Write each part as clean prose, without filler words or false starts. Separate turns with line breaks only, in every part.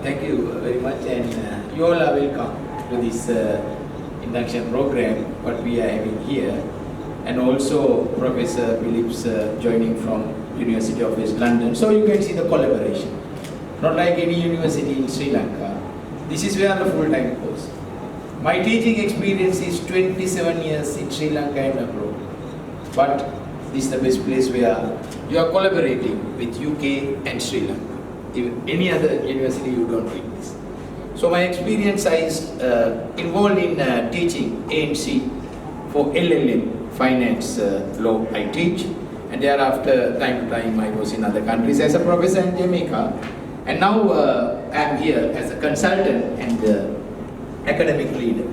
Thank you very much, and you all are welcome to this induction program what we are having here, and also Professor Phillips joining from University of West London. So you can see the collaboration. Not like any university in Sri Lanka. This is where the full-time course. My teaching experience is 27 years in Sri Lanka and abroad. But this is the best place where you are collaborating with UK and Sri Lanka. Even any other university you don't read this. So my experience is involved in teaching ANC for LLM, finance law I teach, and thereafter time to time I was in other countries as a professor in Jamaica, and now I am here as a consultant and academic leader.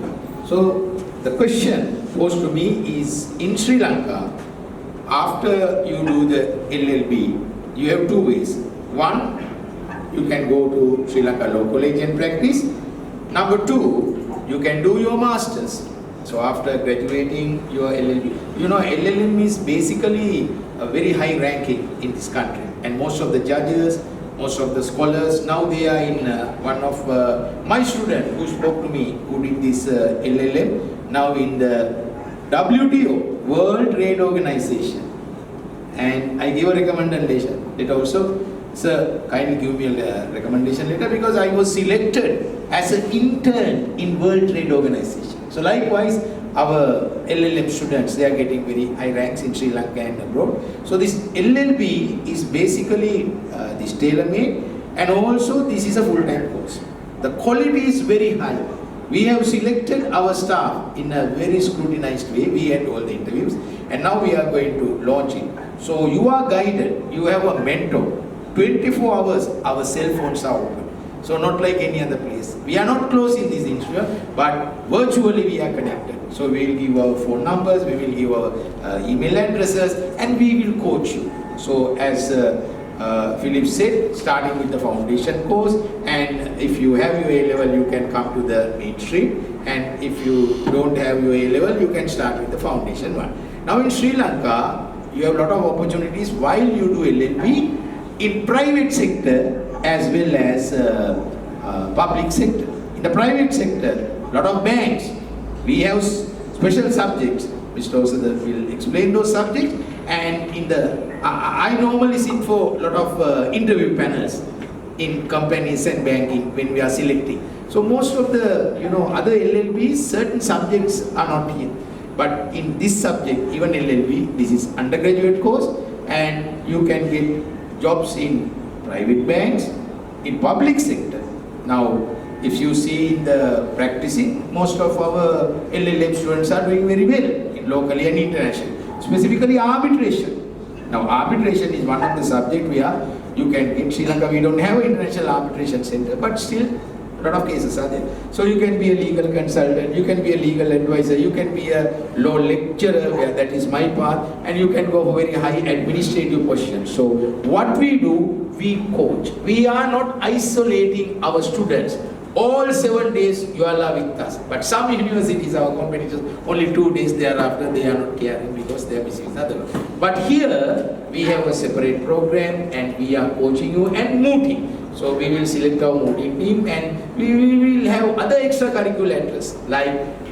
So the question posed to me is, in Sri Lanka, after you do the LLB, you have two ways. One, you can go to Sri Lanka Law College and practice. Number two, you can do your masters. So after graduating your LLB, you know LLM is basically a very high ranking in this country, and most of the judges, most of the scholars, now they are in one of my student who spoke to me, who did this LLM, now in the WTO, World Trade Organization, and I gave a recommendation. It also, sir, kindly give me a recommendation letter because I was selected as an intern in World Trade Organization. So likewise, our LLM students, they are getting very high ranks in Sri Lanka and abroad. So this LLB is basically this tailor-made, and also this is a full-time course. The quality is very high. We have selected our staff in a very scrutinized way. We had all the interviews, and now we are going to launch it. So you are guided, you have a mentor. 24 hours our cell phones are open. So not like any other place. We are not close in this institute, but virtually we are connected. So we will give our phone numbers, we will give our email addresses, and we will coach you. So as Philip said, starting with the foundation course, and if you have your A-level, you can come to the mainstream, and if you don't have your A-level, you can start with the foundation one. Now in Sri Lanka, you have a lot of opportunities while you do LLB in private sector as well as public sector. In the private sector, a lot of banks, we have special subjects. Mr. Osada will explain those subjects, and in the I normally sit for a lot of interview panels in companies and banking when we are selecting. So most of the other LLBs, certain subjects are not here. But in this subject, even LLB, this is undergraduate course, and you can get jobs in private banks, in public sector. Now, if you see in the practicing, most of our LLM students are doing very well, locally and internationally. Specifically arbitration. Now, arbitration is one of the subjects where you can, in Sri Lanka we don't have an international arbitration center, but still a lot of cases are there. So you can be a legal consultant, you can be a legal advisor, you can be a law lecturer, where that is my path, and you can go for very high administrative positions. So what we do, we coach. We are not isolating our students. All 7 days you all are with us. But some universities, our competitors, only 2 days thereafter they are not caring because they are busy with other. But here we have a separate program, and we are coaching you and mooting. So we will select our mooting team, and we will have other extracurricular interests like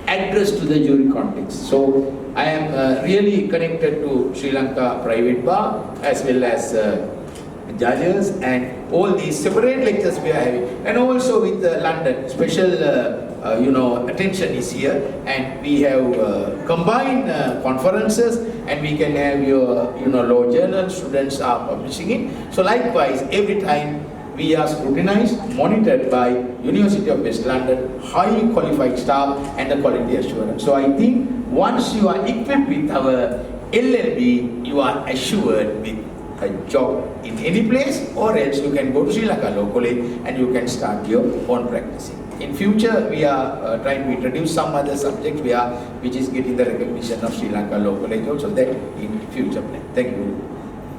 address to the jury context. So I am really connected to Sri Lanka private bar as well as judges, and all these separate lectures we are having, and also with London special attention is here, and we have combined conferences, and we can have your law journal, students are publishing it. So likewise, every time we are scrutinized, monitored by University of West London, highly qualified staff and the quality assurance. So I think once you are equipped with our LLB, you are assured with a job in any place, or else you can go to Sri Lanka Law College and you can start your own practicing. In future, we are trying to introduce some other subjects which is getting the recognition of Sri Lanka Law College also, that in future plan. Thank you.